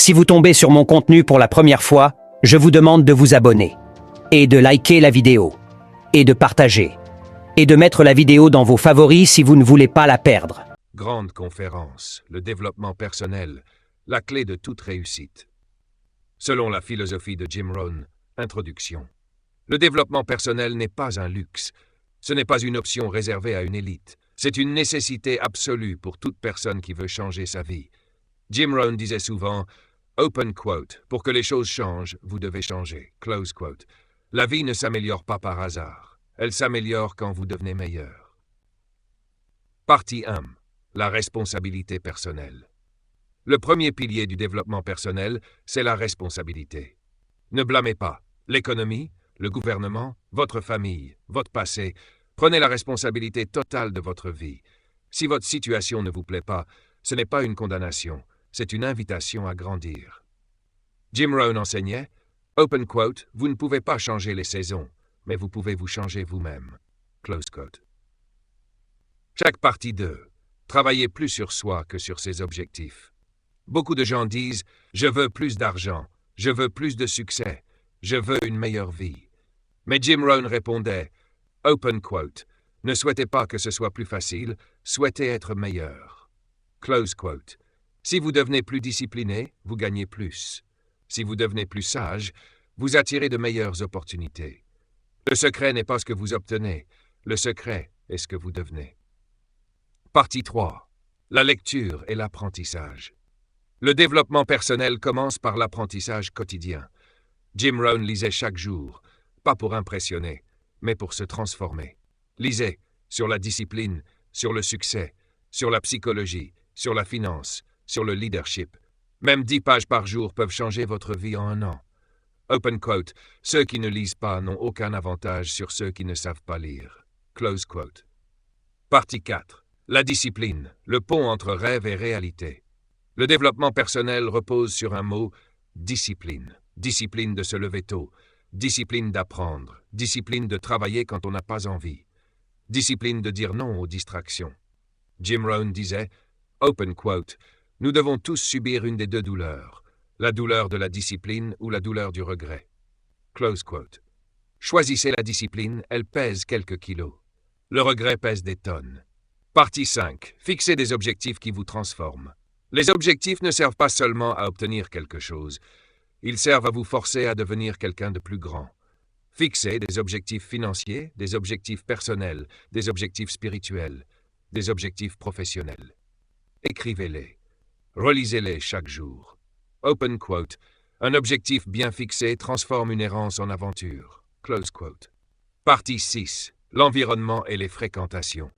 Si vous tombez sur mon contenu pour la première fois, je vous demande de vous abonner, et de liker la vidéo, et de partager, et de mettre la vidéo dans vos favoris si vous ne voulez pas la perdre. Grande conférence, le développement personnel, la clé de toute réussite. Selon la philosophie de Jim Rohn, introduction. Le développement personnel n'est pas un luxe, ce n'est pas une option réservée à une élite, c'est une nécessité absolue pour toute personne qui veut changer sa vie. Jim Rohn disait souvent, open quote, pour que les choses changent, vous devez changer, close quote. La vie ne s'améliore pas par hasard, elle s'améliore quand vous devenez meilleur. Partie 1. La responsabilité personnelle. Le premier pilier du développement personnel, c'est la responsabilité. Ne blâmez pas l'économie, le gouvernement, votre famille, votre passé. Prenez la responsabilité totale de votre vie. Si votre situation ne vous plaît pas, ce n'est pas une condamnation, c'est une invitation à grandir. Jim Rohn enseignait, open quote, vous ne pouvez pas changer les saisons, mais vous pouvez vous changer vous-même. Close quote. Chaque partie 2. Travaillez plus sur soi que sur ses objectifs. Beaucoup de gens disent « Je veux plus d'argent, je veux plus de succès, je veux une meilleure vie ». Mais Jim Rohn répondait « Open quote, ne souhaitez pas que ce soit plus facile, souhaitez être meilleur. » Close quote. Si vous devenez plus discipliné, vous gagnez plus. Si vous devenez plus sage, vous attirez de meilleures opportunités. Le secret n'est pas ce que vous obtenez, le secret est ce que vous devenez. Partie 3. La lecture et l'apprentissage. Le développement personnel commence par l'apprentissage quotidien. Jim Rohn lisait chaque jour, pas pour impressionner, mais pour se transformer. Lisez sur la discipline, sur le succès, sur la psychologie, sur la finance, sur le leadership. Même 10 pages par jour peuvent changer votre vie en un an. Open quote, ceux qui ne lisent pas n'ont aucun avantage sur ceux qui ne savent pas lire. Close quote. Partie 4. La discipline, le pont entre rêve et réalité. Le développement personnel repose sur un mot, discipline. Discipline de se lever tôt, discipline d'apprendre, discipline de travailler quand on n'a pas envie, discipline de dire non aux distractions. Jim Rohn disait, open quote, nous devons tous subir une des deux douleurs, la douleur de la discipline ou la douleur du regret. Close quote. Choisissez la discipline, elle pèse quelques kilos. Le regret pèse des tonnes. Partie 5. Fixez des objectifs qui vous transforment. Les objectifs ne servent pas seulement à obtenir quelque chose, ils servent à vous forcer à devenir quelqu'un de plus grand. Fixez des objectifs financiers, des objectifs personnels, des objectifs spirituels, des objectifs professionnels. Écrivez-les. Relisez-les chaque jour. Open quote. Un objectif bien fixé transforme une errance en aventure. Close quote. Partie 6. L'environnement et les fréquentations.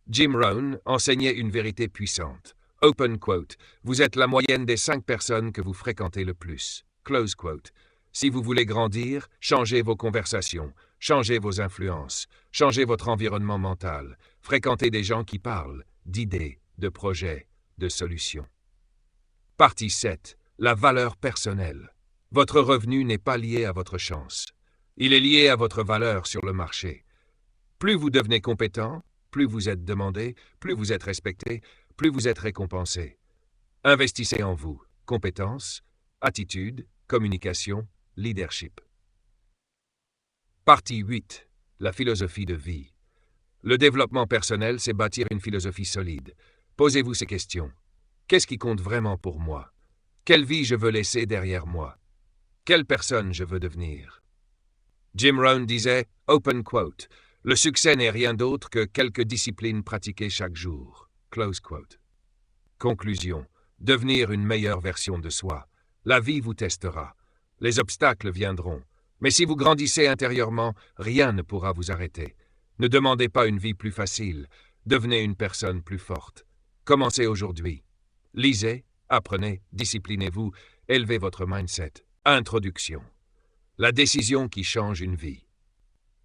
Jim Rohn enseignait une vérité puissante. Open quote. Vous êtes la moyenne des 5 personnes que vous fréquentez le plus. Close quote. Si vous voulez grandir, changez vos conversations, changez vos influences, changez votre environnement mental, fréquentez des gens qui parlent d'idées, de projets, de solutions. Partie 7. La valeur personnelle. Votre revenu n'est pas lié à votre chance. Il est lié à votre valeur sur le marché. Plus vous devenez compétent, plus vous êtes demandé, plus vous êtes respecté, plus vous êtes récompensé. Investissez en vous. Compétences, attitude, communication, leadership. Partie 8. La philosophie de vie. Le développement personnel, c'est bâtir une philosophie solide. Posez-vous ces questions. Qu'est-ce qui compte vraiment pour moi? Quelle vie je veux laisser derrière moi? Quelle personne je veux devenir? Jim Rohn disait, open quote, le succès n'est rien d'autre que quelques disciplines pratiquées chaque jour. Close quote. Conclusion. Devenir une meilleure version de soi. La vie vous testera. Les obstacles viendront. Mais si vous grandissez intérieurement, rien ne pourra vous arrêter. Ne demandez pas une vie plus facile. Devenez une personne plus forte. Commencez aujourd'hui. Lisez, apprenez, disciplinez-vous, élevez votre mindset. Introduction. La décision qui change une vie.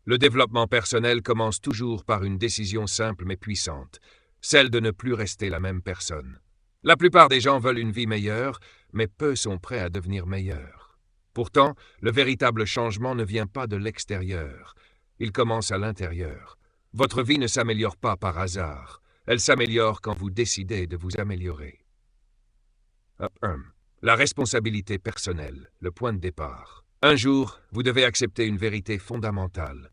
Le développement personnel commence toujours par une décision simple mais puissante, celle de ne plus rester la même personne. La plupart des gens veulent une vie meilleure, mais peu sont prêts à devenir meilleurs. Pourtant, le véritable changement ne vient pas de l'extérieur, il commence à l'intérieur. Votre vie ne s'améliore pas par hasard, elle s'améliore quand vous décidez de vous améliorer. La responsabilité personnelle, le point de départ. Un jour, vous devez accepter une vérité fondamentale.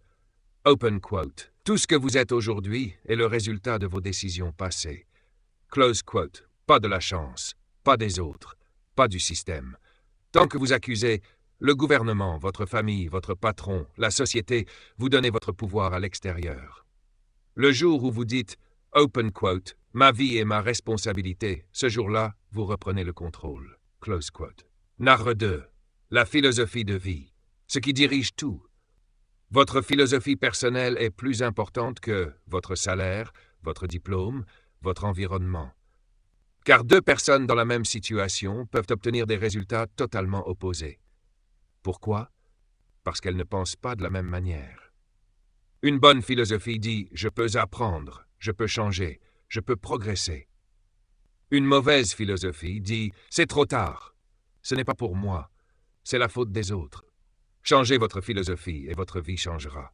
Open quote. Tout ce que vous êtes aujourd'hui est le résultat de vos décisions passées. Close quote. Pas de la chance, pas des autres, pas du système. Tant que vous accusez le gouvernement, votre famille, votre patron, la société, vous donnez votre pouvoir à l'extérieur. Le jour où vous dites « open quote »,« ma vie est ma responsabilité », ce jour-là, vous reprenez le contrôle. Close quote. Narre 2. La philosophie de vie. Ce qui dirige tout. Votre philosophie personnelle est plus importante que votre salaire, votre diplôme, votre environnement. Car deux personnes dans la même situation peuvent obtenir des résultats totalement opposés. Pourquoi? Parce qu'elles ne pensent pas de la même manière. Une bonne philosophie dit « je peux apprendre, je peux changer, je peux progresser ». Une mauvaise philosophie dit « c'est trop tard, ce n'est pas pour moi, c'est la faute des autres ». Changez votre philosophie et votre vie changera.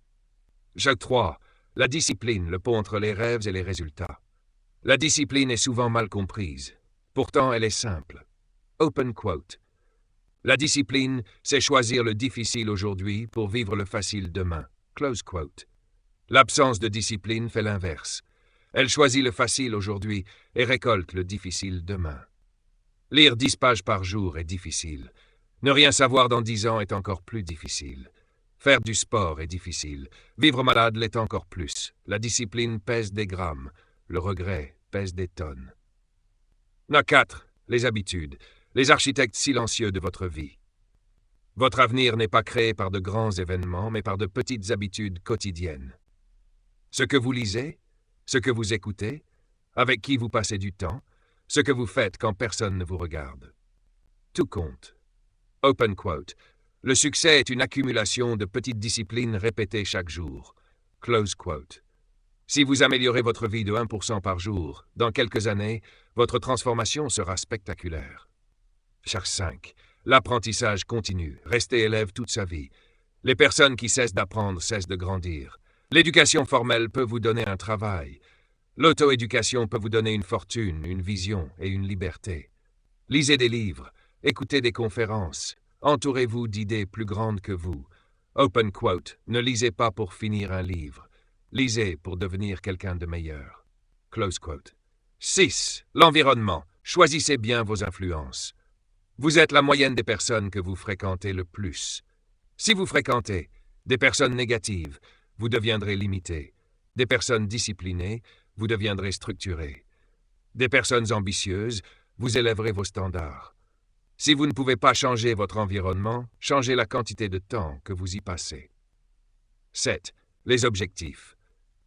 Jacques 3. La discipline, le pont entre les rêves et les résultats. La discipline est souvent mal comprise. Pourtant, elle est simple. Open quote. La discipline, c'est choisir le difficile aujourd'hui pour vivre le facile demain. Close quote. L'absence de discipline fait l'inverse. Elle choisit le facile aujourd'hui et récolte le difficile demain. Lire 10 pages par jour est difficile. Ne rien savoir dans 10 ans est encore plus difficile. Faire du sport est difficile. Vivre malade l'est encore plus. La discipline pèse des grammes. Le regret pèse des tonnes. 4. Les habitudes. Les architectes silencieux de votre vie. Votre avenir n'est pas créé par de grands événements, mais par de petites habitudes quotidiennes. Ce que vous lisez, ce que vous écoutez, avec qui vous passez du temps, ce que vous faites quand personne ne vous regarde. Tout compte. Open quote. Le succès est une accumulation de petites disciplines répétées chaque jour. Close quote. Si vous améliorez votre vie de 1% par jour, dans quelques années, votre transformation sera spectaculaire. Charge 5. L'apprentissage continue. Rester élève toute sa vie. Les personnes qui cessent d'apprendre cessent de grandir. L'éducation formelle peut vous donner un travail. L'auto-éducation peut vous donner une fortune, une vision et une liberté. Lisez des livres, écoutez des conférences, entourez-vous d'idées plus grandes que vous. Open quote. Ne lisez pas pour finir un livre. Lisez pour devenir quelqu'un de meilleur. Close quote. 6. L'environnement. Choisissez bien vos influences. Vous êtes la moyenne des personnes que vous fréquentez le plus. Si vous fréquentez des personnes négatives, vous deviendrez limité. Des personnes disciplinées, vous deviendrez structuré. Des personnes ambitieuses, vous élèverez vos standards. Si vous ne pouvez pas changer votre environnement, changez la quantité de temps que vous y passez. 7. Les objectifs.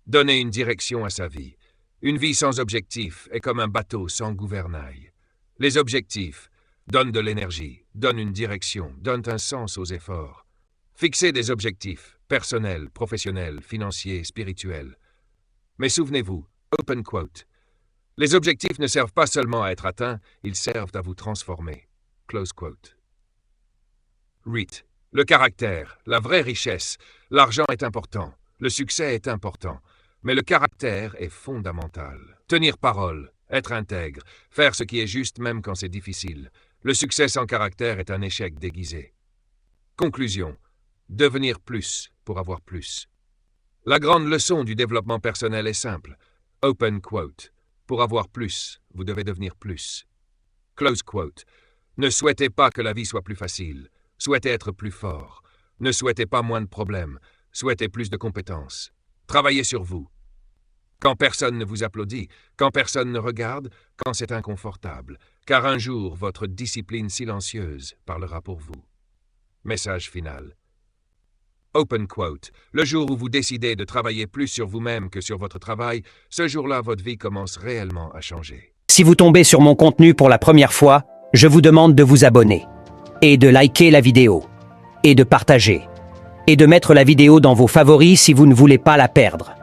Donnez une direction à sa vie. Une vie sans objectif est comme un bateau sans gouvernail. Les objectifs donnent de l'énergie, donnent une direction, donnent un sens aux efforts. Fixez des objectifs, personnels, professionnels, financiers, spirituels. Mais souvenez-vous, open quote, les objectifs ne servent pas seulement à être atteints, ils servent à vous transformer. Close quote. 8. Le caractère, la vraie richesse. L'argent est important, le succès est important, mais le caractère est fondamental. Tenir parole, être intègre, faire ce qui est juste même quand c'est difficile. Le succès sans caractère est un échec déguisé. Conclusion. Devenir plus pour avoir plus. La grande leçon du développement personnel est simple. Open quote. Pour avoir plus, vous devez devenir plus. Close quote. Ne souhaitez pas que la vie soit plus facile. Souhaitez être plus fort. Ne souhaitez pas moins de problèmes. Souhaitez plus de compétences. Travaillez sur vous. Quand personne ne vous applaudit, quand personne ne regarde, quand c'est inconfortable, car un jour votre discipline silencieuse parlera pour vous. Message final. Open quote. Le jour où vous décidez de travailler plus sur vous-même que sur votre travail, ce jour-là votre vie commence réellement à changer. Si vous tombez sur mon contenu pour la première fois, je vous demande de vous abonner, et de liker la vidéo, et de partager, et de mettre la vidéo dans vos favoris si vous ne voulez pas la perdre.